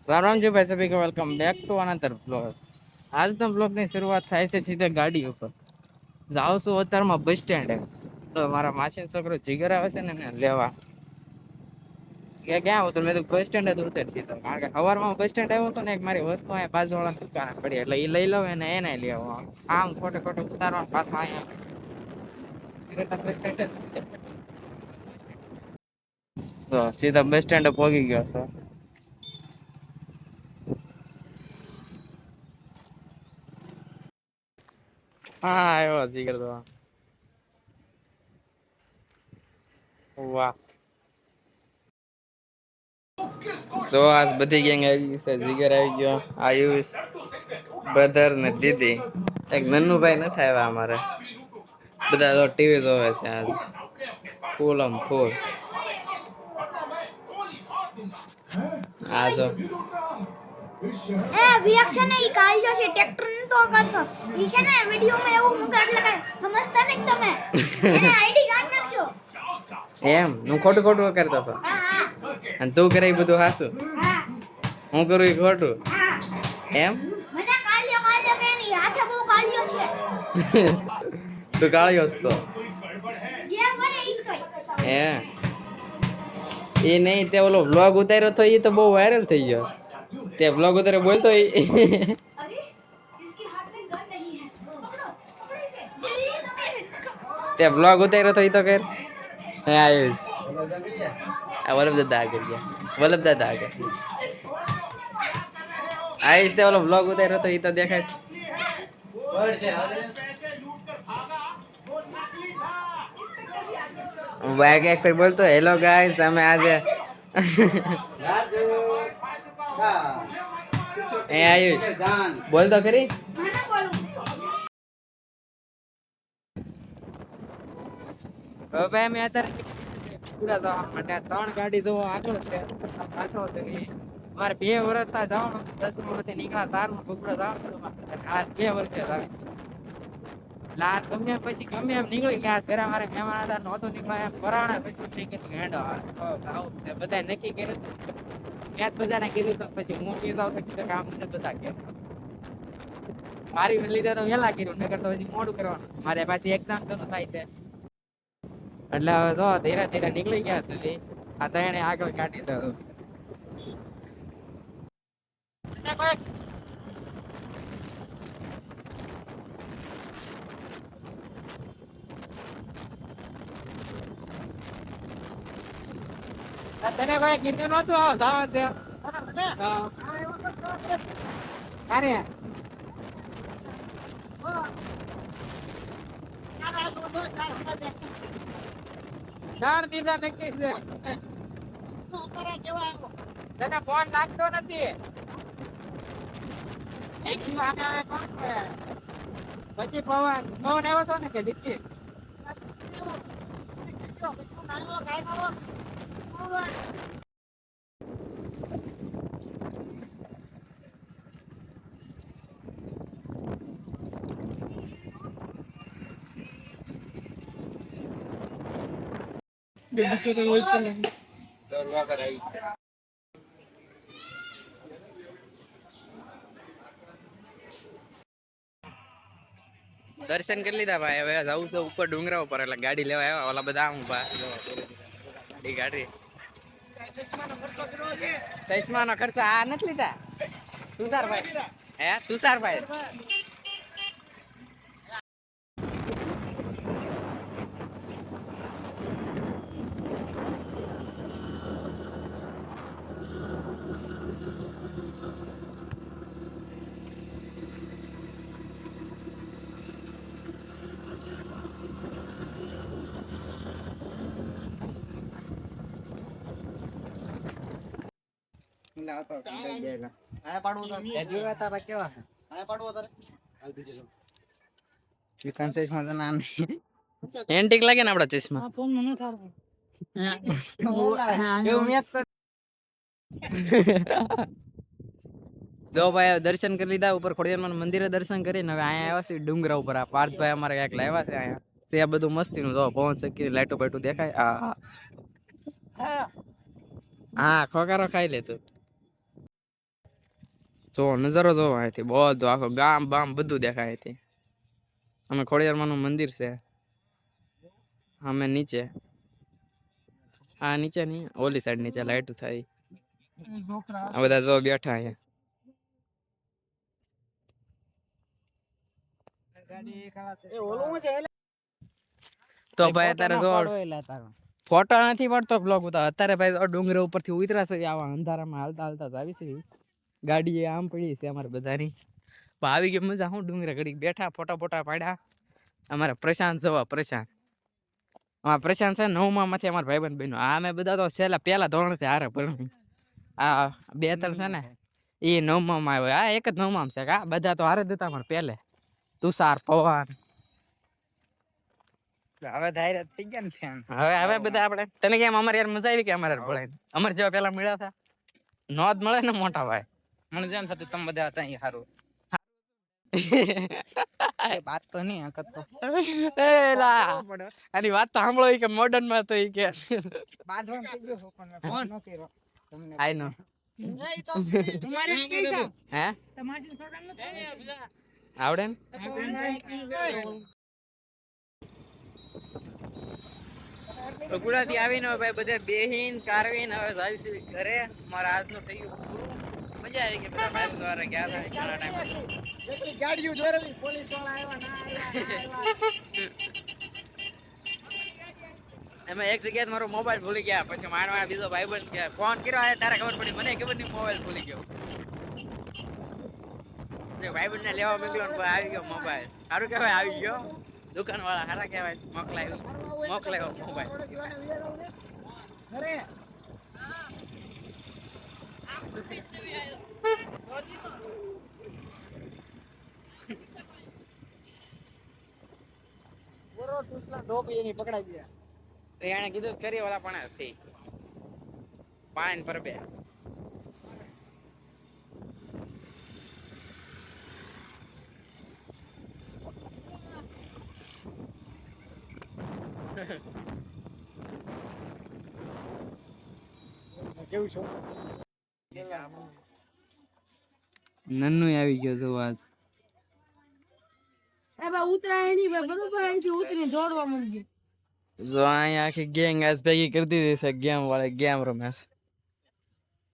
राम राम जी भाई सभी को welcome back to another blog. આજનો બ્લોગની શરૂઆત થાય છે સીધા ગાડી ઉપર. જાઉં છું અત્યારમાં બસ સ્ટેન્ડે. તો મારા માસીનો છોકરો જીગર આવે છે ને એને લેવા. કે ક્યાં હતો મેં તો બસ સ્ટેન્ડ જ ઉતર સીધો, કારણ કે સવારમાં બસ સ્ટેન્ડ આવ્યો હતો ને એક મારી વસ્તુ અહીંયા બાજુવાળાની દુકાને પડી એટલે એ લઈ લઉં એને લેવા. આમ ખોટે ખોટું ઉતારવાનું પાછું અહીંયા બસ સ્ટેન્ડ તો સીધા બસ સ્ટેન્ડે પહોંચી ગયો હતો. હા આવ્યો જીગર તો. વાહ, તો આજ બધી ગેંગ આવી ગઈ છે. જીગર આવી ગયો, આયુષ, બ્રધર ને દીદી. એક નન્નુભાઈ નથી આવ્યા અમારે, બધા તો ટીવી જોવે છે આજ ફૂલ આમ ફૂલ. આ જો એ રિએક્શન એ કાઢ્યો છે ટ્રેક્ટર ન તો કરતો ઈ છે ને વિડિયો માં એવું મૂકે એટલે કઈ સમજતા નહીં તમે એને આઈડી કાર્ડ નાખજો. એમ હું ખોટું ખોટું કરતો હતો અને તું કરે એ બધું હાસું, હું કરું એ ખોટું એમ. મને કાઢ્યો કે ની હાથે બહુ કાઢ્યો છે. તું કાળ્યો જ છો જે કરે ઈ કઈ એ નહીં. તે ઓલો વ્લોગ ઉતાર્યો તો એ તો બહુ વાયરલ થઈ ગયો. તે વ્લોગ ઉતાર્યો બોલતો અરે इसके हाथ में गन नहीं है पकड़ो पकड़ो इसे તે વ્લોગ ઉતાર્યો તો એ તો કર. હે આયુષ, આ વલ્લભ દાદા આગળ ગયા, વલ્લભ દાદા આગળ. આયુષ તે ઓલો વ્લોગ ઉતાર્યો તો એ તો દેખાય. વાગ એક ફેર બોલતો હેલો ગાઈસ અમે આજે એ આયુષ બોલતો ખરી. મને બોલું હવે ભાઈ અમે અત્યારે પૂરા જવા માટે 3 ગાડી જોવો આગળ છે, પાછળ છે. મારે 2 વર્ષ તા જવાનું, 10 માંથી નીકળ્યા 4 માં બપોરે જવાનું. આજ 2 વર્ષે આવી લાસ્ટ ગમે પછી ગમે એમ નીકળી ગયા. ઘરે મારે મહેમાન હતા નહોતો નીકળ્યા એમ પરાણા પછી મેં કીધું હેડો આવું છે. બધા નક્કી કર્યું મેં બધાને કીધું તો પછી હું કીધું તો કીધું કે આ મને બધા કે મારી લીધે તો વહેલા કર્યું, નકર તો હજી મોડું કરવાનું. મારે પાછી એક્ઝામ શરૂ થાય છે એટલે હવે તો ધીરે ધીરે નીકળી ગયા સુધી આ તને આગળ કાઢી દો. તને ભાઈ કીધું નતું આવો ધાવા દે. અરે જાણ દીધા નક્કી છે. તને ફોન લાગતો નથી. પછી પવન આવ્યો હતો ને કે દીક્ષિત દર્શન કરી લીધા ભાઈ. હવે જવું છે ઉપર ડુંગરા ઉપર, એટલે ગાડી લેવા આવ્યા ઓલા બધા. હું ગાડી ચશ્મા નો ખર્ચો આ નથી લીધા તુષારભાઈ. હે તુષારભાઈ એન્ટિક લાગે ને આપડા ચશ્મા. જો ભાઈ દર્શન કરી લીધા ઉપર ખોડિયાર મંદિરે દર્શન કરીને હવે અહીંયા આવ્યા છે ડુંગરા ઉપર. આ પાર્થભાઈ અમારે ક્યાંક લાવ્યા છે અહીંયા. તે બધું મસ્તી નું જો પવન ચક્કી લાઈટો બાઈટો દેખાય. હા ખોકારો ખાઈ લે તું. જો નજારો જો અહીંથી બધું આખો ગામ બામ બધું દેખાય અહીંથી. અમે ખોડિયારમાંનું મંદિર છે અમે નીચે, આ નીચે નહીં ઓલી સાઈડ નીચે લાઈટ થાય. આ બધા જો બેઠા અહીંયા. તો ભાઈ અત્યારે જો ફોટો નથી પડતો બ્લોગ ઉતાર. અત્યારે ભાઈ જો ડુંગર ઉપરથી ઉતરા છે આવા અંધારામાં હાલતા હાલતા જ આવી છે. ગાડી આમ પડી છે અમારે બધાની. પણ આવી ગઈ મજા. હું ડુંગરે ઘડી બેઠા ફોટા ફોટા પાડ્યા. અમારે પ્રશાંત જવા પ્રશાંત અમારા પ્રશાંત છે 9મા માંથી અમારા ભાઈબંધ બન્યો. આ અમે બધા તો છેલ્લા પહેલા ધોરણથી હારે ભણ્યું. આ 2-3 છે ને એ 9માં આવ્યો. આ એક જ 9માં છે કા બધા તો હારે જ હતા અમારે પહેલે. તુષાર પવન હવે ધાયર થઈ ગયા ને ફેન. હવે બધા આપણે તને કેમ અમારે યાર મજા આવી કે અમારે ભણાય અમારે જેવા પેલા મળ્યા હતા નો જ મળે ને મોટા ભાઈ. મને જેમ થતું તમે બધા હતા અહીં સારું. વાત તો નહીં હકત તો આની વાત તો સાંભળો કે મોડર્ન માં તો કે બાંધવાનું થઈ ગયું પણ મેં ફોન ન કર્યો તમને. આઈ નો હે આવડે ને ટુકડાથી આવીને ભાઈ બધે બેહીન કારવીને હવે જાવી ઘરે. મારા આજનું થઈ ગયું પૂરું. મજા આવી ગઈ. બધા ભાઈ દ્વારા ગયા હતા ઘણા ટાઈમ. ગાડીઓ દોરવી પોલીસ વાળા આવ્યા ના આવ્યા. એમાં એક જગ્યાએ મારો મોબાઈલ ભૂલી ગયા. પછી મારવા બીજો ભાઈબંધ કે ફોન કર્યો ત્યારે ખબર પડી. મને ખબર નહીં મોબાઈલ ભૂલી ગયો. ભાઈબંધ ને લેવા મોકલ્યો ને આવી ગયો મોબાઈલ. સારું કહેવાય આવી ગયો. દુકાન વાળા સારા કહેવાય મોકલાયો મોબાઈલ. પકડાઈ ગયા. એને કીધું કરી વાળા પણ હતી પાન પર બે. કેવું છો? નન્નુ આવી ગયો જો આજ. એ બા ઉતરાય નહીં બરોબર અહીંથી ઉતરીને દોડવા માંડ્યું. જો અહીંયા આખી ગેંગ આજ ભેગી કરી દીધી છે. ગેમ વાળા ગેમ રમે છે.